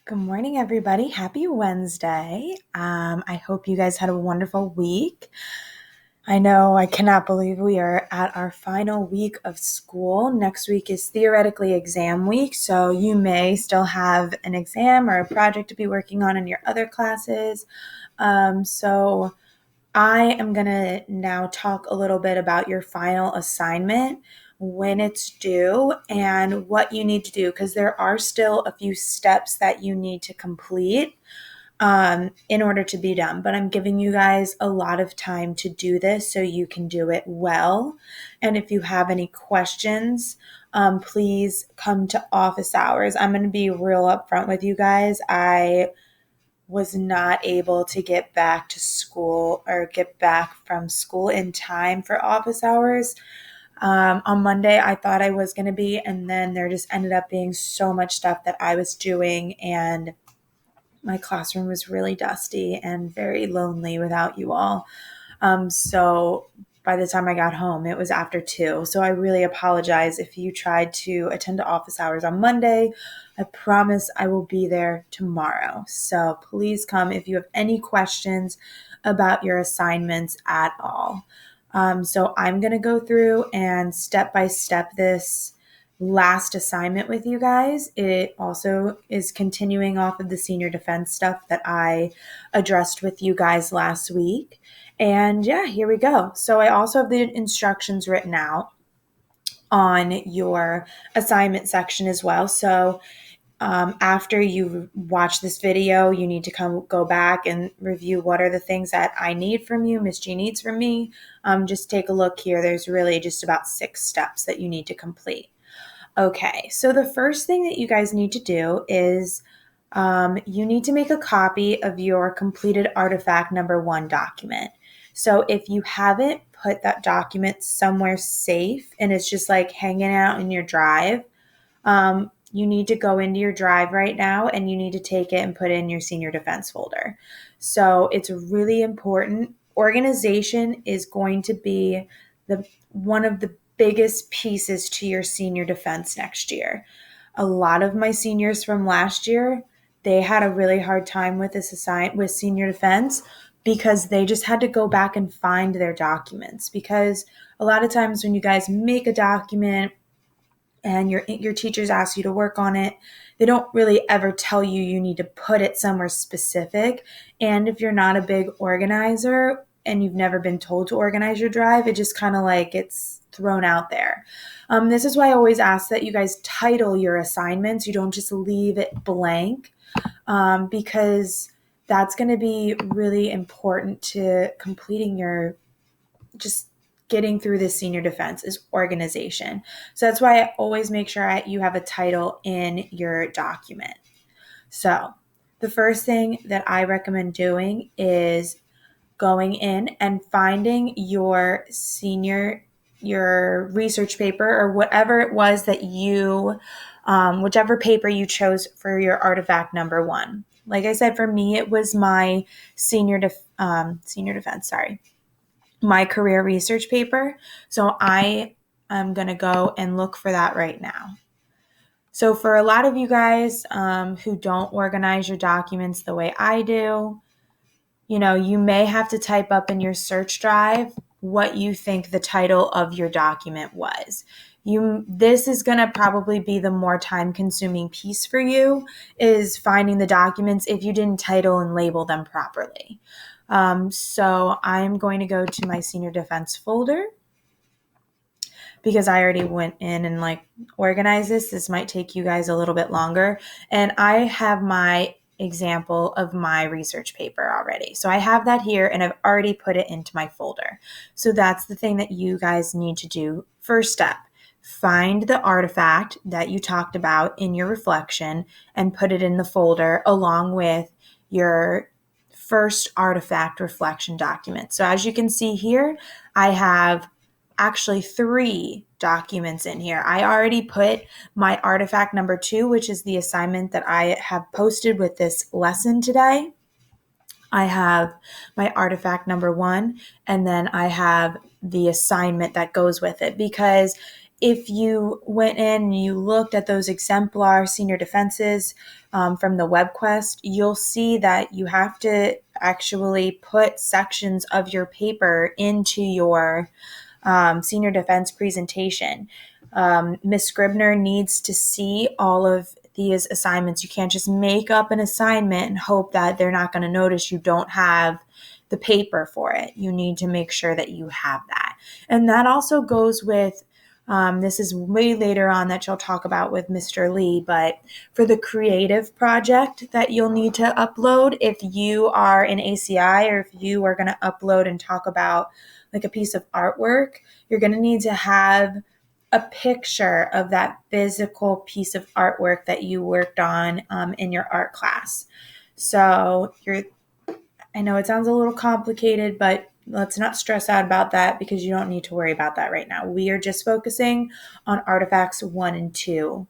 Good morning, everybody. Happy Wednesday. I hope you guys had a wonderful week. I know I cannot believe we are at our final week of school. Next week is theoretically exam week, so you may still have an exam or a project to be working on in your other classes. So I am going to now talk a little bit about your final assignment, when it's due, and what you need to do, because there are still a few steps that you need to complete in order to be done. But I'm giving you guys a lot of time to do this so you can do it well. And if you have any questions, please come to office hours. I'm going to be real upfront with you guys. I was not able to get back to school or get back from school in time for office hours. On Monday, I thought I was going to be, and then there just ended up being so much stuff that I was doing, and my classroom was really dusty and very lonely without you all. So by the time I got home, it was after 2. So I really apologize if you tried to attend to office hours on Monday. I promise I will be there tomorrow. So please come if you have any questions about your assignments at all. So I'm going to go through and step by step this last assignment with you guys. It also is continuing off of the senior defense stuff that I addressed with you guys last week. And yeah, here we go. So I also have the instructions written out on your assignment section as well. So after you watch this video, you need to go back and review what are the things that I need from you, Miss G needs from me. Just take a look here. There's really just about 6 steps that you need to complete. Okay, so the first thing that you guys need to do is you need to make a copy of your completed artifact number 1 document. So if you haven't put that document somewhere safe and it's just like hanging out in your drive, you need to go into your drive right now and you need to take it and put it in your senior defense folder. So it's really important. Organization is going to be one of the biggest pieces to your senior defense next year. A lot of my seniors from last year, they had a really hard time with with senior defense because they just had to go back and find their documents. Because a lot of times when you guys make a document and your teachers ask you to work on it, they don't really ever tell you you need to put it somewhere specific. And if you're not a big organizer and you've never been told to organize your drive, it just kind of like it's thrown out there. This is why I always ask that you guys title your assignments. You don't just leave it blank, because that's going to be really important to completing your just getting through this senior defense is organization. So that's why I always make sure you have a title in your document. So the first thing that I recommend doing is going in and finding your research paper or whatever it was that whichever paper you chose for your artifact number 1. Like I said, for me, it was my my career research paper. So I am going to go and look for that right now. So for a lot of you guys who don't organize your documents the way I do, you may have to type up in your search drive what you think the title of your document was. This is going to probably be the more time-consuming piece for you, is finding the documents if you didn't title and label them properly. So I'm going to go to my senior defense folder because I already went in and organized this. This might take you guys a little bit longer. And I have my example of my research paper already. So I have that here and I've already put it into my folder. So that's the thing that you guys need to do. First step, find the artifact that you talked about in your reflection and put it in the folder along with your first artifact reflection document. So as you can see here, I have actually 3 documents in here. I already put my artifact number 2, which is the assignment that I have posted with this lesson today. I have my artifact number 1, and then I have the assignment that goes with it, because if you went in and you looked at those exemplar senior defenses from the WebQuest, you'll see that you have to actually put sections of your paper into your senior defense presentation. Ms. Scribner needs to see all of these assignments. You can't just make up an assignment and hope that they're not going to notice you don't have the paper for it. You need to make sure that you have that. And that also goes with this is way later on that you'll talk about with Mr. Lee, but for the creative project that you'll need to upload, if you are in ACI or if you are going to upload and talk about like a piece of artwork, you're going to need to have a picture of that physical piece of artwork that you worked on in your art class. So I know it sounds a little complicated, but let's not stress out about that because you don't need to worry about that right now. We are just focusing on artifacts 1 and 2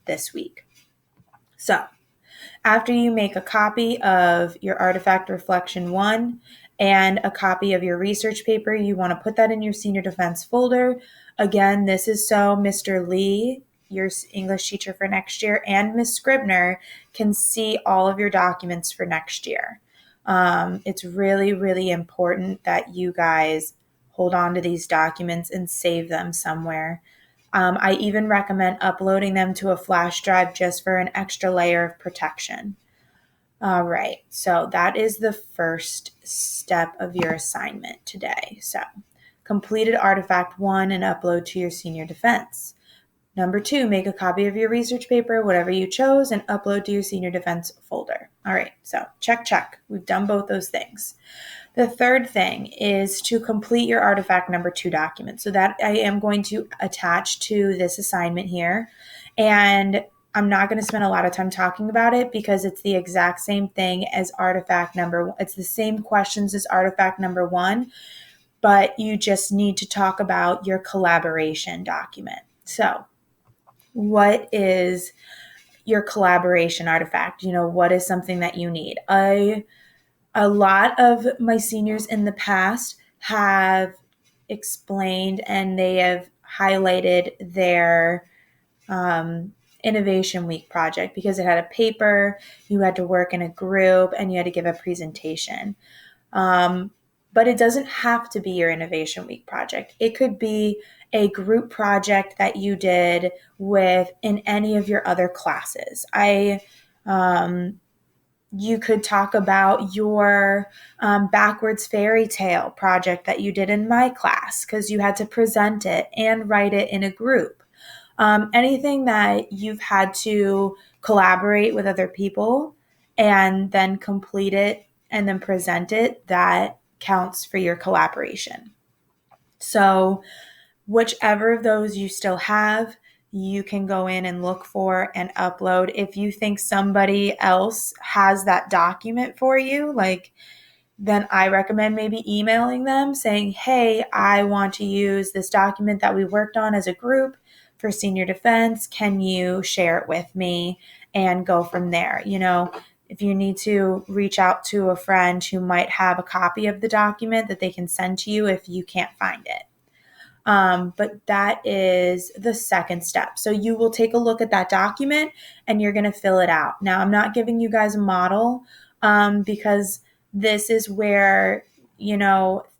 this week. So after you make a copy of your artifact reflection 1 and a copy of your research paper, you want to put that in your senior defense folder. Again, this is so Mr. Lee, your English teacher for next year, and Ms. Scribner can see all of your documents for next year. It's really, really important that you guys hold on to these documents and save them somewhere. I even recommend uploading them to a flash drive just for an extra layer of protection. All right, so that is the first step of your assignment today. So, completed artifact 1 and upload to your senior defense. Number 2, make a copy of your research paper, whatever you chose, and upload to your senior defense folder. All right, so check. We've done both those things. The third thing is to complete your artifact number 2 document. So that I am going to attach to this assignment here. And I'm not going to spend a lot of time talking about it because it's the exact same thing as artifact number 1. It's the same questions as artifact number 1, but you just need to talk about your collaboration document. So what is your collaboration artifact? What is something that you need? A lot of my seniors in the past have explained and they have highlighted their Innovation Week project because it had a paper, you had to work in a group, and you had to give a presentation. But it doesn't have to be your Innovation Week project. It could be a group project that you did in any of your other classes. You could talk about your backwards fairy tale project that you did in my class because you had to present it and write it in a group. Anything that you've had to collaborate with other people and then complete it and then present it, that counts for your collaboration. So whichever of those you still have, you can go in and look for and upload. If you think somebody else has that document for you, then I recommend maybe emailing them saying, hey, I want to use this document that we worked on as a group for senior defense. Can you share it with me? And go from there. If you need to reach out to a friend who might have a copy of the document that they can send to you if you can't find it. But that is the second step. So you will take a look at that document and you're going to fill it out. Now, I'm not giving you guys a model because this is where,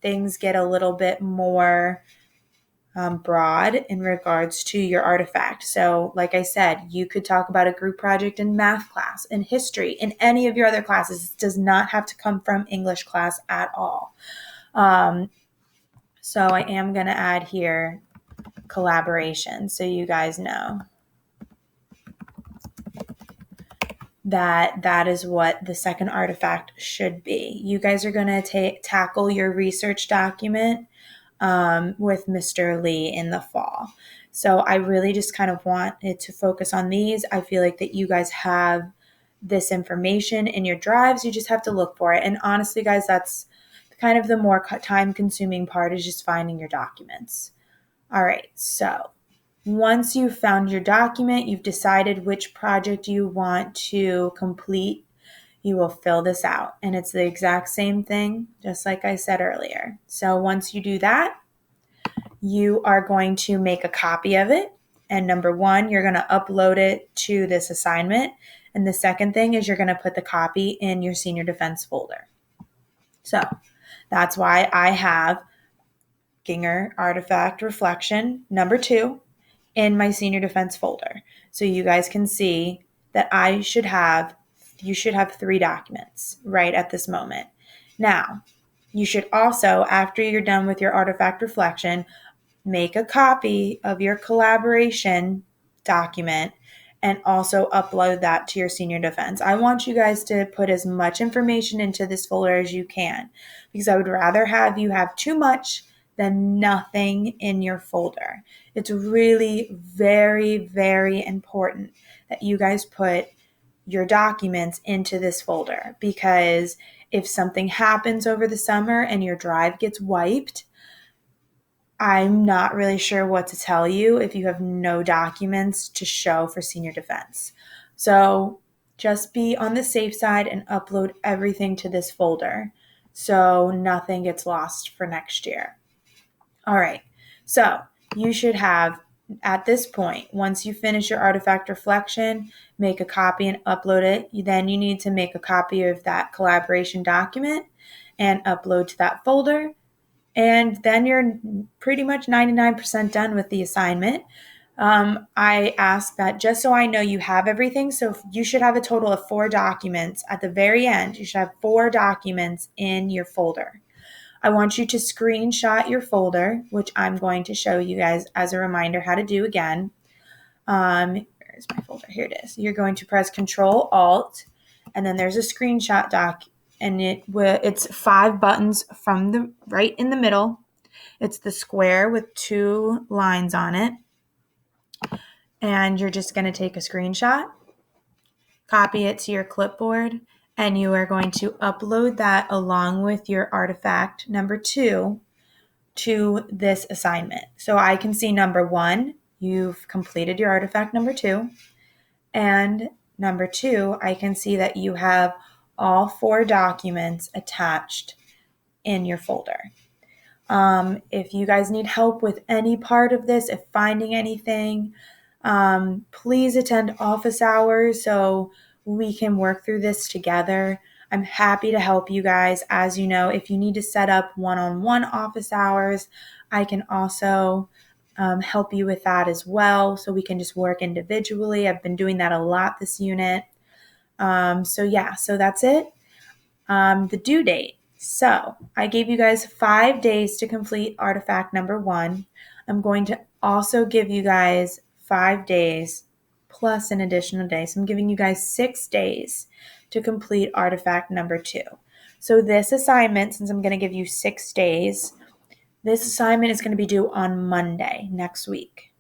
things get a little bit more broad in regards to your artifact. So like I said, you could talk about a group project in math class, in history, in any of your other classes. It does not have to come from English class at all. So I am going to add here collaboration so you guys know that is what the second artifact should be. You guys are going to tackle your research document with Mr. Lee in the fall. So I really just kind of wanted to focus on these. I feel like that you guys have this information in your drives. You just have to look for it. And honestly, guys, that's kind of the more time-consuming part is just finding your documents. All right, so once you've found your document, you've decided which project you want to complete, you will fill this out. And it's the exact same thing, just like I said earlier. So once you do that, you are going to make a copy of it. And number one, you're going to upload it to this assignment. And the second thing is you're going to put the copy in your senior defense folder. So that's why I have Ginger Artifact Reflection number 2 in my senior defense folder. So you guys can see that you should have 3 documents right at this moment. Now, you should also, after you're done with your artifact reflection, make a copy of your collaboration document and also upload that to your senior defense. I want you guys to put as much information into this folder as you can, because I would rather have you have too much than nothing in your folder. It's really very, very important that you guys put your documents into this folder, because if something happens over the summer and your drive gets wiped, I'm not really sure what to tell you if you have no documents to show for senior defense. So just be on the safe side and upload everything to this folder so nothing gets lost for next year. All right, so you should have, at this point, once you finish your artifact reflection, make a copy and upload it. Then you need to make a copy of that collaboration document and upload to that folder. And then you're pretty much 99% done with the assignment. I ask that just so I know you have everything. So you should have a total of 4 documents. At the very end, you should have 4 documents in your folder. I want you to screenshot your folder, which I'm going to show you guys as a reminder how to do again. Where's my folder? Here it is. You're going to press Control Alt, and then there's a screenshot doc, and it's 5 buttons from the right in the middle. It's the square with 2 lines on it. And you're just going to take a screenshot, copy it to your clipboard, and you are going to upload that along with your artifact number 2 to this assignment. So I can see number 1, you've completed your artifact number 2. And number 2, I can see that you have all 4 documents attached in your folder. If you guys need help with any part of this, if finding anything, please attend office hours so we can work through this together. I'm happy to help you guys. As you know, if you need to set up one-on-one office hours, I can also help you with that as well, so we can just work individually. I've been doing that a lot this unit. So that's it. The due date. So I gave you guys 5 days to complete artifact number 1. I'm going to also give you guys 5 days plus an additional day. So I'm giving you guys 6 days to complete artifact number 2. So this assignment, since I'm going to give you 6 days, this assignment is going to be due on Monday next week.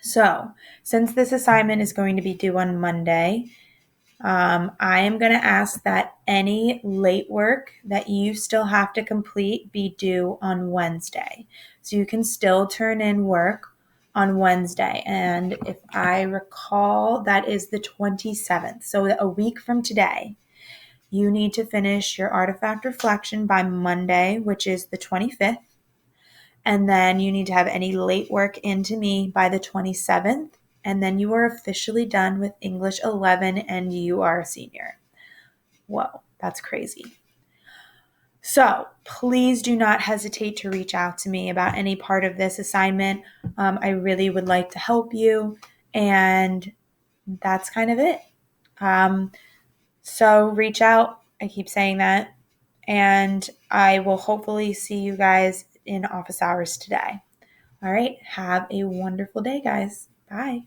So since this assignment is going to be due on Monday, I am going to ask that any late work that you still have to complete be due on Wednesday. So you can still turn in work on Wednesday. And if I recall, that is the 27th. So a week from today, you need to finish your artifact reflection by Monday, which is the 25th. And then you need to have any late work into me by the 27th. And then you are officially done with English 11 and you are a senior. Whoa, that's crazy. So please do not hesitate to reach out to me about any part of this assignment. I really would like to help you. And that's kind of it. So reach out. I keep saying that. And I will hopefully see you guys in office hours today. All right. Have a wonderful day, guys. Bye.